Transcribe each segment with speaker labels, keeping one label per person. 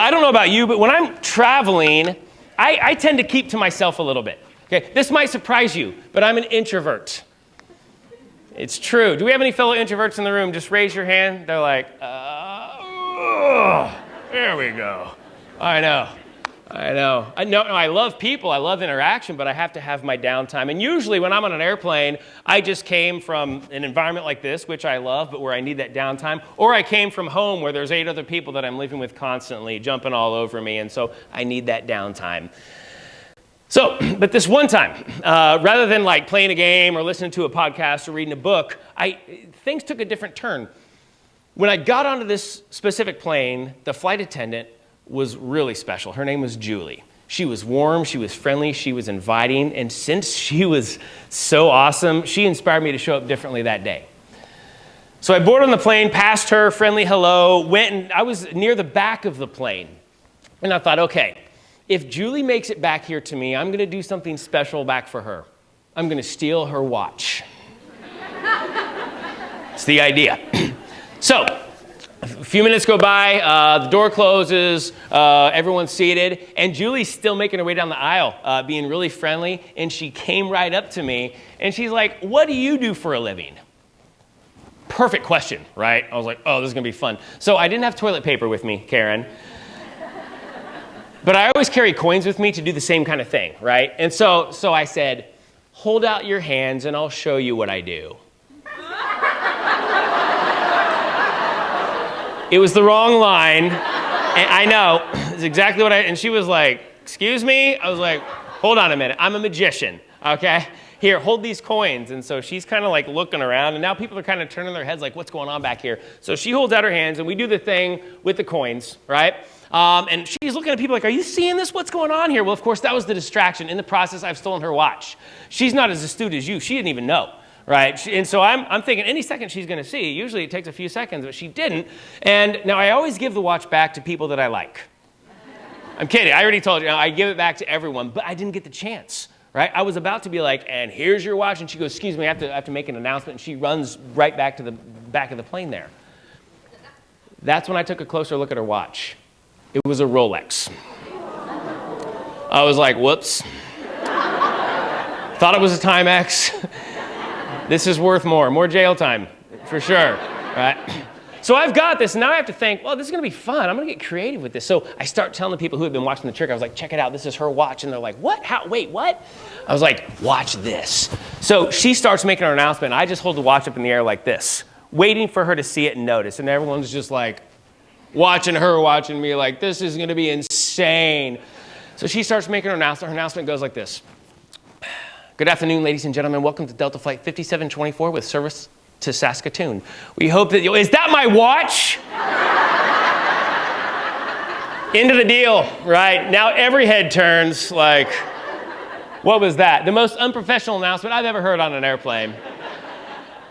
Speaker 1: I don't know about you, but when I'm traveling, I tend to keep to myself a little bit. Okay, this might surprise you, but I'm an introvert. It's true. Do we have any fellow introverts in the room? Just raise your hand. They're like, there we go. I know. I love people. I love interaction, but I have to have my downtime. And usually when I'm on an airplane, I just came from an environment like this, which I love, but where I need that downtime. Or I came from home where there's 8 other people that I'm living with constantly, jumping all over me. And so I need that downtime. So, but this one time, rather than like playing a game or listening to a podcast or reading a book, things took a different turn. When I got onto this specific plane, the flight attendant was really special. Her name was Julie. She was warm, she was friendly, she was inviting, and since she was so awesome, she inspired me to show up differently that day. So I boarded on the plane, passed her, friendly hello, went, and I was near the back of the plane. And I thought, okay, if Julie makes it back here to me, I'm going to do something special back for her. I'm going to steal her watch. It's the idea. So, a few minutes go by, the door closes, everyone's seated, and Julie's still making her way down the aisle, being really friendly, and she came right up to me, and she's like, "What do you do for a living?" Perfect question, right? I was like, oh, this is going to be fun. So I didn't have toilet paper with me, Karen. But I always carry coins with me to do the same kind of thing, right? And so I said, "Hold out your hands and I'll show you what I do." It was the wrong line, and I know, it's exactly what and she was like, "Excuse me?" I was like, "Hold on a minute, I'm a magician, okay? Here, hold these coins." And so she's kind of like looking around, and now people are kind of turning their heads like, what's going on back here? So she holds out her hands, and we do the thing with the coins, right? And she's looking at people like, "Are you seeing this? What's going on here?" Well, of course, that was the distraction. In the process, I've stolen her watch. She's not as astute as you. She didn't even know. Right? And so I'm thinking any second she's going to see. Usually it takes a few seconds, but she didn't. And now I always give the watch back to people that I like. I'm kidding. I already told you. I give it back to everyone, but I didn't get the chance. Right? I was about to be like, "And here's your watch." And she goes, "Excuse me, I have to make an announcement." And she runs right back to the back of the plane there. That's when I took a closer look at her watch. It was a Rolex. I was like, whoops. Thought it was a Timex. This is worth more jail time, for sure, right? So I've got this, and now I have to think, well, this is going to be fun. I'm going to get creative with this. So I start telling the people who had been watching the trick, I was like, "Check it out. This is her watch." And they're like, "What? How? Wait, what?" I was like, "Watch this." So she starts making her announcement. I just hold the watch up in the air like this, waiting for her to see it and notice. And everyone's just like watching her, watching me like, this is going to be insane. So she starts making her announcement. Her announcement goes like this. "Good afternoon, ladies and gentlemen. Welcome to Delta Flight 5724 with service to Saskatoon. We hope that is that my watch?" Into the deal, right? Now every head turns like, what was that? The most unprofessional announcement I've ever heard on an airplane.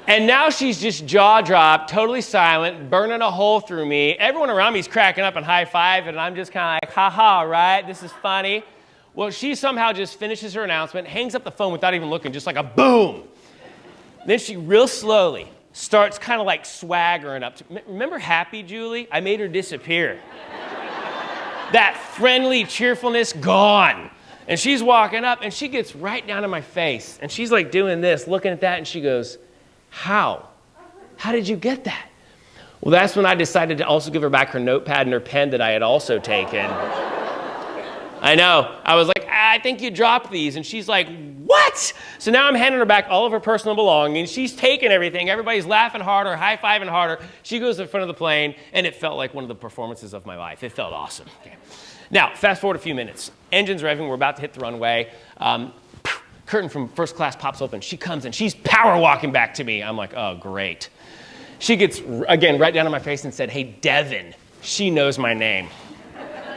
Speaker 1: And now she's just jaw-dropped, totally silent, burning a hole through me. Everyone around me is cracking up and high-five, and I'm just kind of like, ha-ha, right? This is funny. Well, she somehow just finishes her announcement, hangs up the phone without even looking, just like a boom. Then she real slowly starts kind of like swaggering up. Remember Happy Julie? I made her disappear. That friendly cheerfulness gone. And she's walking up, and she gets right down to my face. And she's like doing this, looking at that, and she goes, "How? How did you get that?" Well, that's when I decided to also give her back her notepad and her pen that I had also taken. I know. I was like, "I think you dropped these." And she's like, "What?" So now I'm handing her back all of her personal belongings. She's taking everything. Everybody's laughing harder, high-fiving harder. She goes to the front of the plane, and it felt like one of the performances of my life. It felt awesome. Okay. Now, fast forward a few minutes. Engine's revving. We're about to hit the runway. Curtain from first class pops open. She comes, and she's power walking back to me. I'm like, oh, great. She gets, again, right down to my face and said, "Hey, Devin." She knows my name.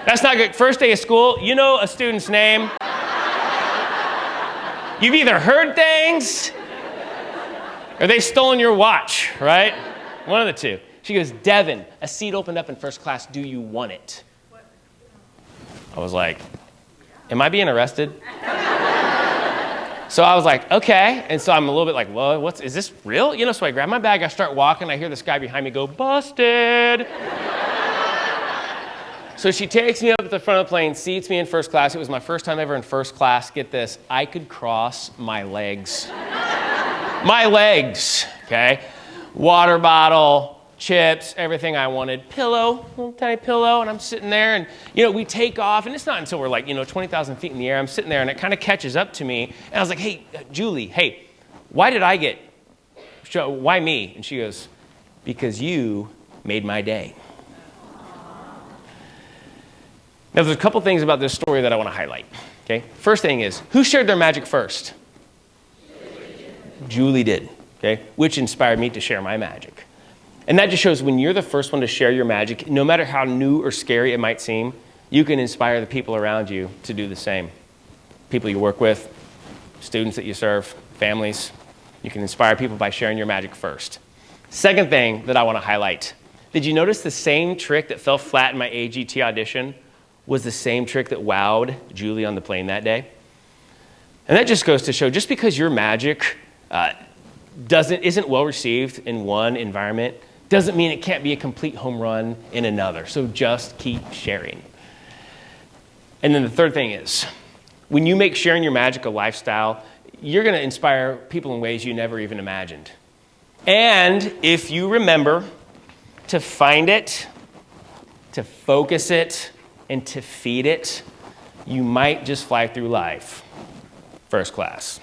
Speaker 1: That's not good. First day of school, you know a student's name. You've either heard things or they've stolen your watch, right? One of the two. She goes, "Devin, a seat opened up in first class. Do you want it?" I was like, am I being arrested? So I was like, okay. And so I'm a little bit like, well, is this real? You know, so I grab my bag, I start walking, I hear this guy behind me go, "Busted." So she takes me up at the front of the plane, seats me in first class. It was my first time ever in first class. Get this, I could cross my legs. My legs, okay? Water bottle, chips, everything I wanted. Pillow, little tiny pillow, and I'm sitting there, and we take off, and it's not until we're like 20,000 feet in the air. I'm sitting there, and it kind of catches up to me, and I was like, hey, Julie, hey, why me? And she goes, because you made my day. Now, there's a couple things about this story that I want to highlight. Okay, first thing is, who shared their magic first? Julie did. Okay, which inspired me to share my magic. And that just shows when you're the first one to share your magic, no matter how new or scary it might seem, you can inspire the people around you to do the same. People you work with, students that you serve, families. You can inspire people by sharing your magic first. Second thing that I want to highlight. Did you notice the same trick that fell flat in my AGT audition was the same trick that wowed Julie on the plane that day? And that just goes to show, just because your magic isn't well received in one environment, doesn't mean it can't be a complete home run in another. So just keep sharing. And then the third thing is, when you make sharing your magic a lifestyle, you're going to inspire people in ways you never even imagined. And if you remember to find it, to focus it, and to feed it, you might just fly through life first class.